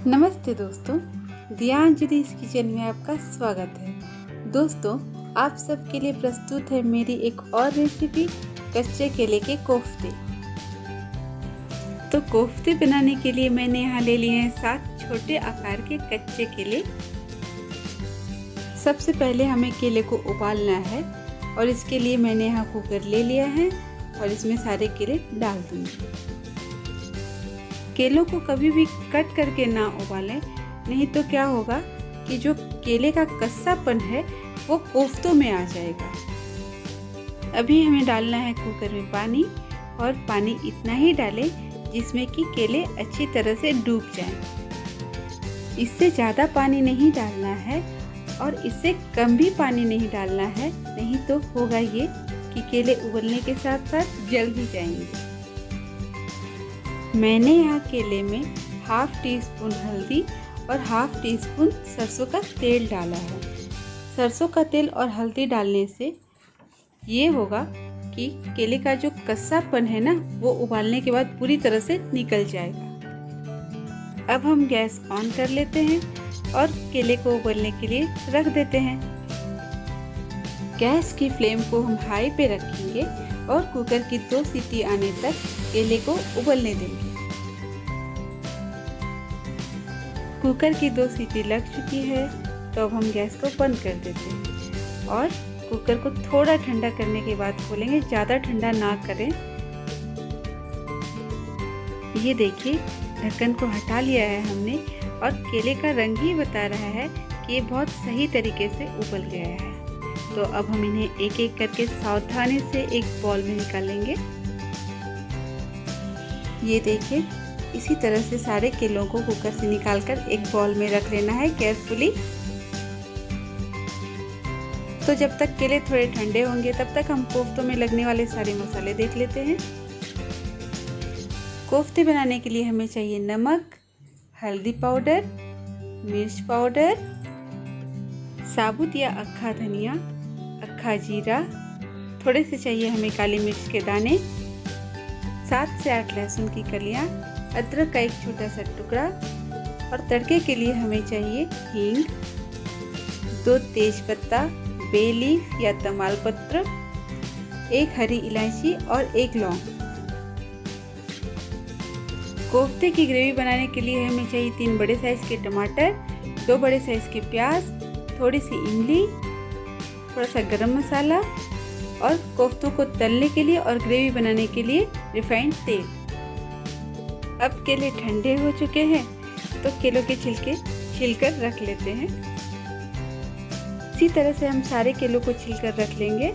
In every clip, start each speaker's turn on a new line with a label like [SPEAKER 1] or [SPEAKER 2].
[SPEAKER 1] नमस्ते दोस्तों, दिया अंजलि's किचन में आपका स्वागत है। दोस्तों, आप सबके लिए प्रस्तुत है मेरी एक और रेसिपी, कच्चे केले के कोफ्ते। तो कोफ्ते बनाने के लिए मैंने यहाँ ले लिए हैं 7 छोटे आकार के कच्चे केले। सबसे पहले हमें केले को उबालना है और इसके लिए मैंने यहाँ कुकर ले लिया है और इसमें सारे केले डाल दूँगी। केलों को कभी भी कट करके ना उबालें, नहीं तो क्या होगा कि जो केले का कच्चापन है वो कोफ्तों में आ जाएगा। अभी हमें डालना है कुकर में पानी, और पानी इतना ही डालें जिसमें कि केले अच्छी तरह से डूब जाएं। इससे ज़्यादा पानी नहीं डालना है और इससे कम भी पानी नहीं डालना है, नहीं तो होगा ये कि केले उबलने के साथ साथ जल भी जाएंगे। मैंने यहाँ केले में हाफ टी स्पून हल्दी और हाफ टी स्पून सरसों का तेल डाला है। सरसों का तेल और हल्दी डालने से ये होगा कि केले का जो कच्चापन है ना, वो उबालने के बाद पूरी तरह से निकल जाएगा। अब हम गैस ऑन कर लेते हैं और केले को उबलने के लिए रख देते हैं। गैस की फ्लेम को हम हाई पे रखेंगे और कुकर की 2 सीटी आने तक केले को उबलने देंगे। कुकर की 2 सीटी लग चुकी है, तो अब हम गैस को बंद कर देते हैं और कुकर को थोड़ा ठंडा करने के बाद खोलेंगे। ज़्यादा ठंडा ना करें। ये देखिए, ढक्कन को हटा लिया है हमने और केले का रंग ही बता रहा है कि ये बहुत सही तरीके से उबल गया है। तो अब हम इन्हें एक एक करके सावधानी से एक बॉल में निकालेंगे। ये देखिए, इसी तरह से सारे केलों को कुकर से निकालकर एक बॉल में रख लेना है केयरफुली। तो जब तक केले थोड़े ठंडे होंगे तब तक हम कोफ्तों में लगने वाले सारे मसाले देख लेते हैं। कोफ्ते बनाने के लिए हमें चाहिए नमक, हल्दी पाउडर, मिर्च पाउडर, साबुत या अक्खा धनिया, अक्खा जीरा, थोड़े से चाहिए हमें काली मिर्च के दाने, 7 से 8 लहसुन की कलियां, अदरक का एक छोटा सा टुकड़ा, और तड़के के लिए हमें चाहिए हींग, 2 तेज पत्ता, बे लीफ या तमालपत्र, 1 हरी इलायची और 1 लौंग। कोफ्ते की ग्रेवी बनाने के लिए हमें चाहिए 3 बड़े साइज के टमाटर, 2 बड़े साइज के प्याज, थोड़ी सी इमली, थोड़ा सा गरम मसाला और कोफ्तों को तलने के लिए और ग्रेवी बनाने के लिए रिफाइंड तेल। अब केले ठंडे हो चुके हैं, तो केलों के छिलके छिलकर रख लेते हैं। इसी तरह से हम सारे केलों को छिलकर रख लेंगे।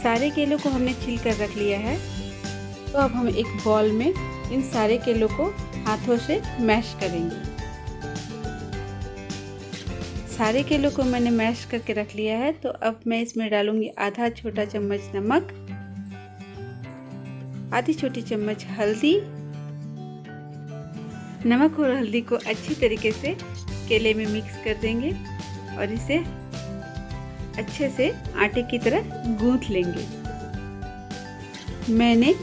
[SPEAKER 1] सारे केलों को हमने छिलकर रख लिया है, तो अब हम एक बॉल में इन सारे केलों को हाथों से मैश करेंगे। सारे केलों को मैंने मैश करके रख लिया है, तो अब मैं इसमें डालूंगी आधा छोटा चम्मच नमक, आधी छोटी चम्मच हल्दी। नमक और हल्दी को अच्छी तरीके से केले में मिक्स कर देंगे और इसे अच्छे से आटे की तरह गूंथ लेंगे। मैंने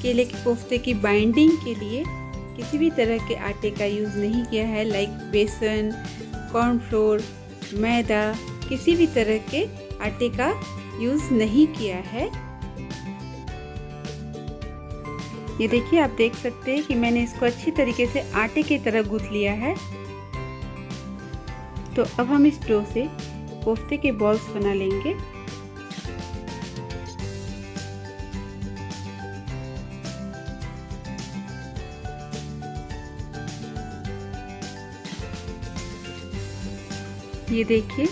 [SPEAKER 1] केले के कोफ्ते की बाइंडिंग के लिए किसी भी तरह के आटे का यूज़ नहीं किया है, लाइक बेसन, कॉर्नफ्लोर, मैदा, किसी भी तरह के आटे का यूज़ नहीं किया है। ये देखिए, आप देख सकते हैं कि मैंने इसको अच्छी तरीके से आटे की तरह गूंथ लिया है। तो अब हम इस डो से कोफ्ते के बॉल्स बना लेंगे। ये देखिए,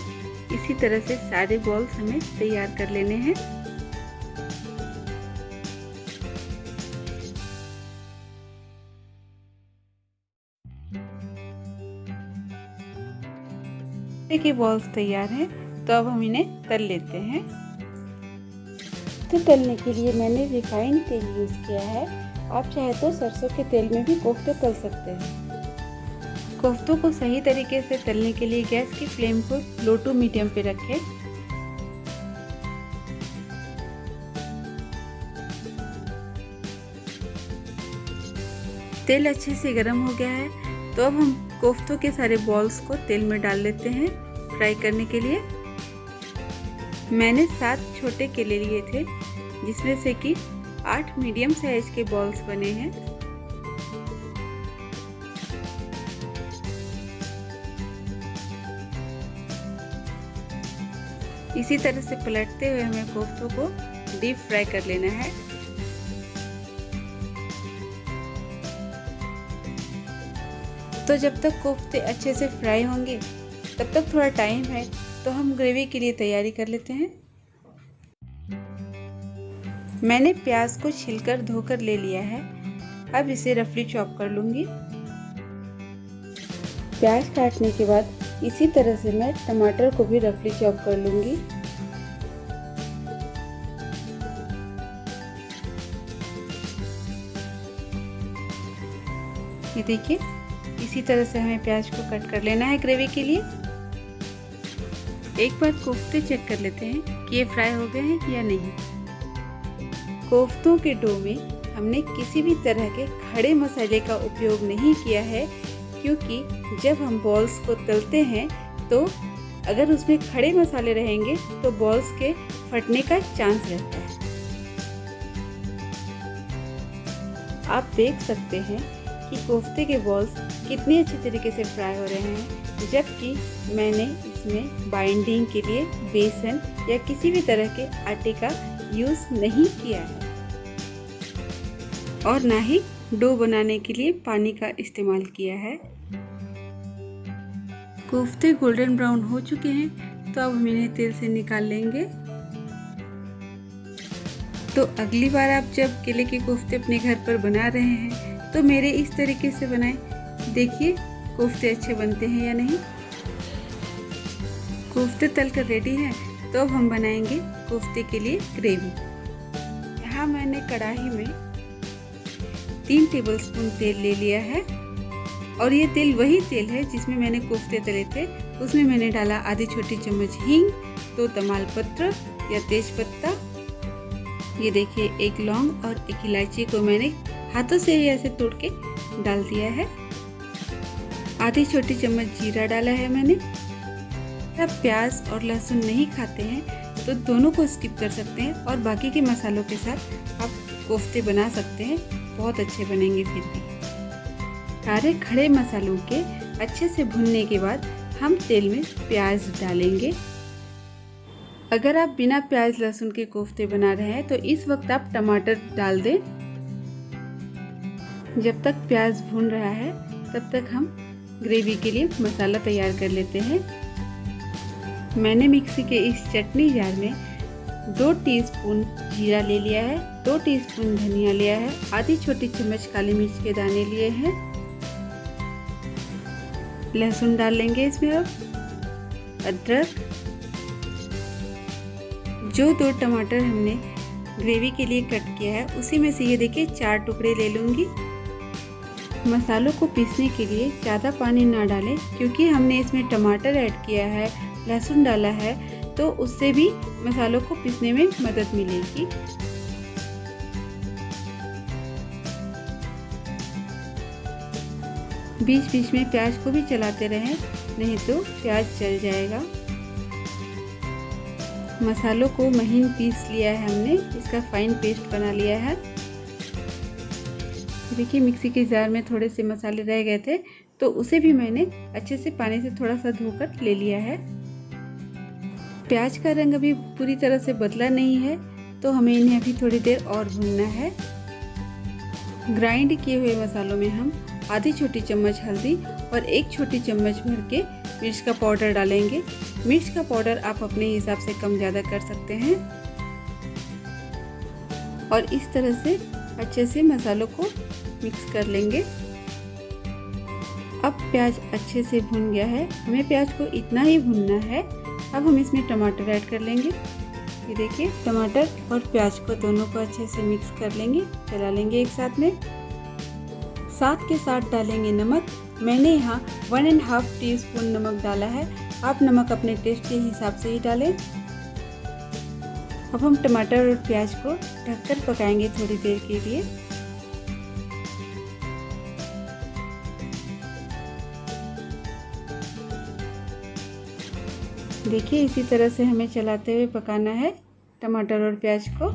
[SPEAKER 1] इसी तरह से सारे बॉल्स हमें तैयार कर लेने हैं। के बॉल्स तैयार हैं, तो अब हम इन्हें तल लेते हैं। तो तलने के लिए मैंने रिफाइंड तेल यूज़ किया है। आप चाहे तो सरसों के तेल में भी कोफ्ते तल सकते हैं। कोफ्तों को सही तरीके से तलने के लिए गैस की फ्लेम को लो टू मीडियम पे रखें। तेल अच्छे से गर्म हो गया है, तो अब हम कोफ्तों के सारे बॉल्स को तेल में डाल लेते हैं फ्राई करने के लिए। मैंने 7 छोटे केले लिए थे, जिसमें से कि 8 मीडियम साइज के बॉल्स बने हैं। इसी तरह से पलटते हुए हमें कोफ्तों को डीप फ्राई कर लेना है। तो जब तक कोफ्ते अच्छे से फ्राई होंगे तब तक थोड़ा टाइम है, तो हम ग्रेवी के लिए तैयारी कर लेते हैं। मैंने प्याज को छिलकर धोकर ले लिया है। अब इसे रफली चॉप कर लूँगी। प्याज काटने के बाद इसी तरह से मैं टमाटर को भी रफली चॉप कर लूँगी। ये देखिए, इसी तरह से हमें प्याज को कट कर लेना है ग्रेवी के लिए। एक बार कोफ्ते चेक कर लेते हैं कि ये फ्राई हो गए हैं या नहीं। कोफ्तों के डो में हमने किसी भी तरह के खड़े मसाले का उपयोग नहीं किया है, क्योंकि जब हम बॉल्स को तलते हैं तो अगर उसमें खड़े मसाले रहेंगे तो बॉल्स के फटने का चांस रहता है। आप देख सकते हैं कि कोफ्ते के बॉल्स कितने अच्छे तरीके से फ्राई हो रहे हैं, जबकि मैंने इसमें बाइंडिंग के लिए बेसन या किसी भी तरह के आटे का यूज़ नहीं किया है और ना ही डो बनाने के लिए पानी का इस्तेमाल किया है। कोफ्ते गोल्डन ब्राउन हो चुके हैं, तो अब हम इन्हें तेल से निकाल लेंगे। तो अगली बार आप जब केले के कोफ्ते अपने घर पर बना रहे हैं तो मेरे इस तरीके से बनाएं। देखिए कोफ्ते अच्छे बनते हैं या नहीं। कोफ्ते तलकर रेडी हैं, तो अब हम बनाएंगे कोफ्ते के लिए ग्रेवी। यहाँ मैंने कढ़ाई में 3 टेबलस्पून तेल ले लिया है और ये तेल वही तेल है जिसमें मैंने कोफ्ते तले थे। उसमें मैंने डाला आधी छोटी चम्मच हींग, 2 तमालपत्र या तेज पत्ता, ये देखिए 1 लौंग और 1 इलायची को मैंने हाथों से ही ऐसे तोड़ के डाल दिया है। आधी छोटी चम्मच जीरा डाला है मैंने। आप प्याज और लहसुन नहीं खाते हैं तो दोनों को स्किप कर सकते हैं और बाकी के मसालों के साथ आप कोफ्ते बना सकते हैं, बहुत अच्छे बनेंगे। फिर भी सारे खड़े मसालों के अच्छे से भुनने के बाद हम तेल में प्याज डालेंगे। अगर आप बिना प्याज लहसुन के कोफ्ते बना रहे हैं तो इस वक्त आप टमाटर डाल दें। जब तक प्याज भून रहा है तब तक हम ग्रेवी के लिए मसाला तैयार कर लेते हैं। मैंने मिक्सी के इस चटनी जार में 2 टीस्पून जीरा ले लिया है, 2 टीस्पून धनिया लिया है, आधी छोटी चम्मच काली मिर्च के दाने लिए हैं। लहसुन डाल लेंगे इसमें। अब अदरक, जो 2 टमाटर हमने ग्रेवी के लिए कट किया है उसी में से ये देखिए 4 टुकड़े ले लूँगी। मसालों को पीसने के लिए ज़्यादा पानी ना डालें, क्योंकि हमने इसमें टमाटर ऐड किया है, लहसुन डाला है, तो उससे भी मसालों को पीसने में मदद मिलेगी। बीच बीच में प्याज को भी चलाते रहें, नहीं तो प्याज जल जाएगा। मसालों को महीन पीस लिया है हमने, इसका फाइन पेस्ट बना लिया है। देखिए मिक्सी के जार में थोड़े से मसाले रह गए थे, तो उसे भी मैंने अच्छे से पानी से थोड़ा सा धोकर ले लिया है। प्याज का रंग अभी पूरी तरह से बदला नहीं है, तो हमें इन्हें अभी थोड़ी देर और भूनना है। ग्राइंड किए हुए मसालों में हम आधी छोटी चम्मच हल्दी और 1 छोटी चम्मच भर के मिर्च का पाउडर डालेंगे। मिर्च का पाउडर आप अपने हिसाब से कम ज़्यादा कर सकते हैं। और इस तरह से अच्छे से मसालों को मिक्स कर लेंगे। अब प्याज अच्छे से भुन गया है, हमें प्याज को इतना ही भुनना है। अब हम इसमें टमाटर ऐड कर लेंगे। ये देखिए टमाटर और प्याज को दोनों को अच्छे से मिक्स कर लेंगे, चला लेंगे एक साथ में। साथ के साथ डालेंगे नमक। मैंने यहाँ 1.5 टीस्पून नमक डाला है, आप नमक अपने टेस्ट के हिसाब से ही डालें। अब हम टमाटर और प्याज को ढककर पकाएंगे थोड़ी देर के लिए। देखिए इसी तरह से हमें चलाते हुए पकाना है टमाटर और प्याज को।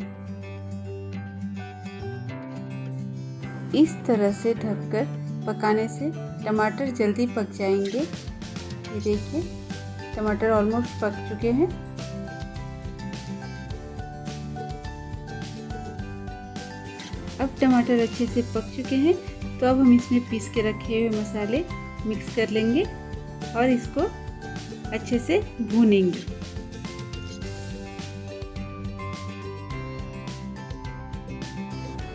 [SPEAKER 1] इस तरह से ढककर पकाने से टमाटर जल्दी पक जाएंगे। ये देखिए टमाटर ऑलमोस्ट पक चुके हैं। अब टमाटर अच्छे से पक चुके हैं तो अब हम इसमें पीस के रखे हुए मसाले मिक्स कर लेंगे और इसको अच्छे से भूनेंगे।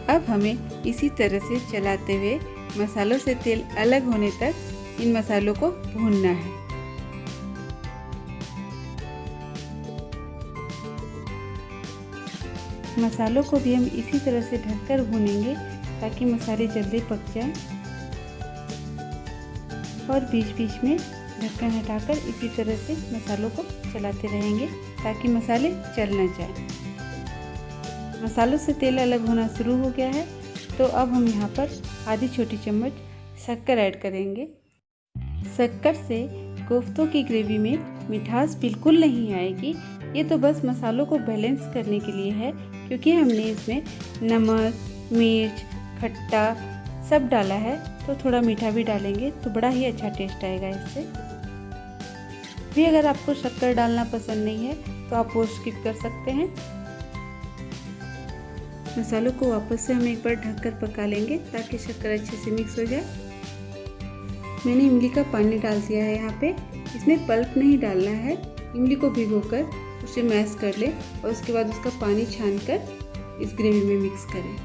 [SPEAKER 1] अब हमें इसी तरह से चलाते हुए मसालों से तेल अलग होने तक इन मसालों को भूनना है। मसालों को भी हम इसी तरह से ढककर भूनेंगे ताकि मसाले जल्दी पक जाएं और बीच बीच में ढक्कन हटाकर इसी तरह से मसालों को चलाते रहेंगे ताकि मसाले जल न जाएं। मसालों से तेल अलग होना शुरू हो गया है तो अब हम यहाँ पर आधी छोटी चम्मच शक्कर ऐड करेंगे। शक्कर से कोफ्तों की ग्रेवी में मिठास बिल्कुल नहीं आएगी। ये तो बस मसालों को बैलेंस करने के लिए है क्योंकि हमने इसमें नमक, मिर्च, खट्टा सब डाला है तो थोड़ा मीठा भी डालेंगे तो बड़ा ही अच्छा टेस्ट आएगा इससे। भी अगर आपको शक्कर डालना पसंद नहीं है तो आप वो स्किप कर सकते हैं। मसालों को वापस से हम एक बार ढककर पका लेंगे ताकि शक्कर अच्छे से मिक्स हो जाए। मैंने इमली का पानी डाल दिया है यहाँ पे। इसमें पल्प नहीं डालना है। इमली को भिगोकर उसे मैश कर ले और उसके बाद उसका पानी छानकर इस ग्रेवी में मिक्स करें।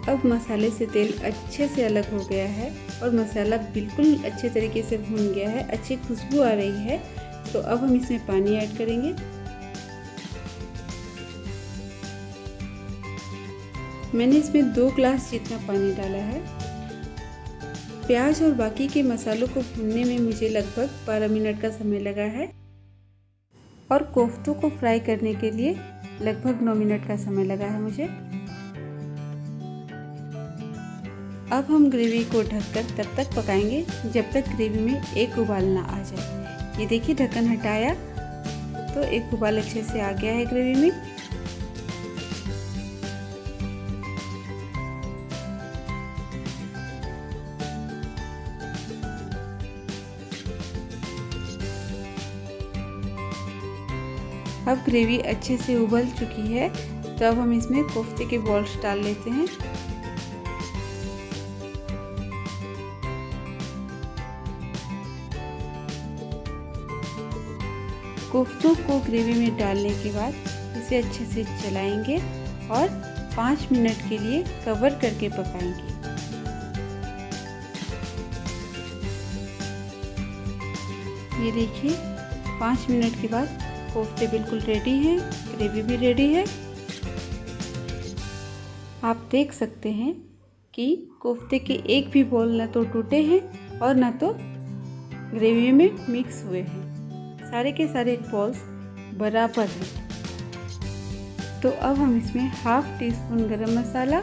[SPEAKER 1] अब मसाले से तेल अच्छे से अलग हो गया है और मसाला बिल्कुल अच्छे तरीके से भून गया है। अच्छी खुशबू आ रही है तो अब हम इसमें पानी ऐड करेंगे। मैंने इसमें 2 ग्लास जितना पानी डाला है। प्याज और बाकी के मसालों को भूनने में मुझे लगभग 12 मिनट का समय लगा है और कोफ्तों को फ्राई करने के लिए लगभग 9 मिनट का समय लगा है मुझे। अब हम ग्रेवी को ढककर तब तक पकाएंगे जब तक ग्रेवी में एक उबाल ना आ जाए। ये देखिए ढक्कन हटाया तो एक उबाल अच्छे से आ गया है ग्रेवी में। अब ग्रेवी अच्छे से उबल चुकी है तो अब हम इसमें कोफ्ते के बॉल्स डाल लेते हैं। कोफ्तों को ग्रेवी में डालने के बाद इसे अच्छे से चलाएंगे और 5 मिनट के लिए कवर करके पकाएंगे। ये देखिए 5 मिनट के बाद कोफ्ते बिल्कुल रेडी हैं, ग्रेवी भी रेडी है। आप देख सकते हैं कि कोफ्ते के एक भी बॉल न तो टूटे हैं और न तो ग्रेवी में मिक्स हुए हैं। सारे के सारे बॉल्स बराबर हैं। तो अब हम इसमें ½ टीस्पून गरम मसाला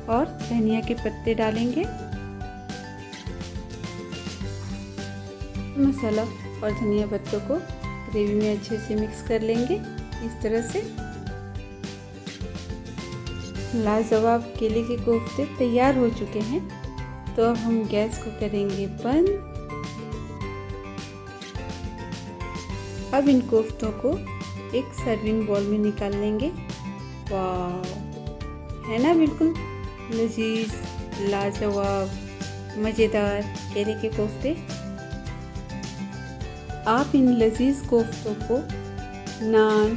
[SPEAKER 1] और धनिया के पत्ते डालेंगे। मसाला और धनिया पत्तों को ग्रेवी में अच्छे से मिक्स कर लेंगे। इस तरह से लाजवाब केले के कोफ्ते तैयार हो चुके हैं। तो अब हम गैस को करेंगे बंद। अब इन कोफ्तों को एक सर्विंग बाउल में निकाल लेंगे। वाह, है ना बिल्कुल लजीज, लाजवाब, मज़ेदार केले के कोफ्ते। आप इन लजीज कोफ्तों को नान,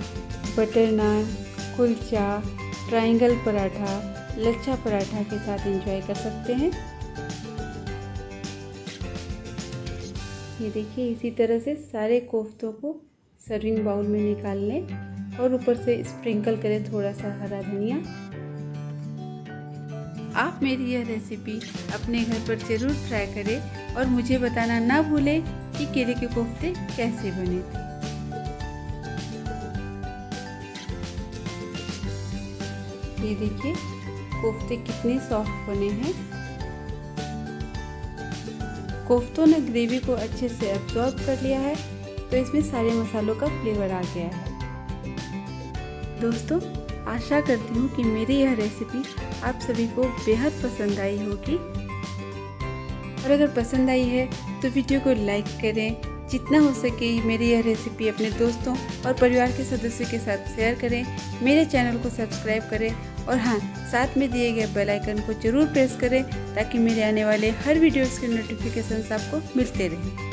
[SPEAKER 1] बटर नान, कुलचा, ट्रायंगल पराठा, लच्छा पराठा के साथ एंजॉय कर सकते हैं। ये देखिए इसी तरह से सारे कोफ्तों को सर्विंग बाउल में निकाल लें और ऊपर से स्प्रिंकल करें थोड़ा सा हरा धनिया। आप मेरी यह रेसिपी अपने घर पर ज़रूर ट्राई करें और मुझे बताना ना भूलें कि केले के कोफ्ते कैसे बने थे। ये देखिए कोफ्ते कितने सॉफ्ट बने हैं। कोफ्तों ने ग्रेवी को अच्छे से एब्जॉर्ब कर लिया है, तो इसमें सारे मसालों का फ्लेवर आ गया है। दोस्तों, आशा करती हूँ कि मेरी यह रेसिपी आप सभी को बेहद पसंद आई होगी, और अगर पसंद आई है तो वीडियो को लाइक करें, जितना हो सके मेरी यह रेसिपी अपने दोस्तों और परिवार के सदस्यों के साथ शेयर करें, मेरे चैनल को सब्सक्राइब करें और हाँ, साथ में दिए गए बेल आइकन को जरूर प्रेस करें ताकि मेरे आने वाले हर वीडियोस के नोटिफिकेशंस आपको मिलते रहें।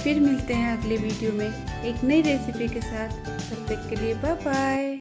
[SPEAKER 1] फिर मिलते हैं अगले वीडियो में एक नई रेसिपी के साथ। तब तक के लिए बाय बाय।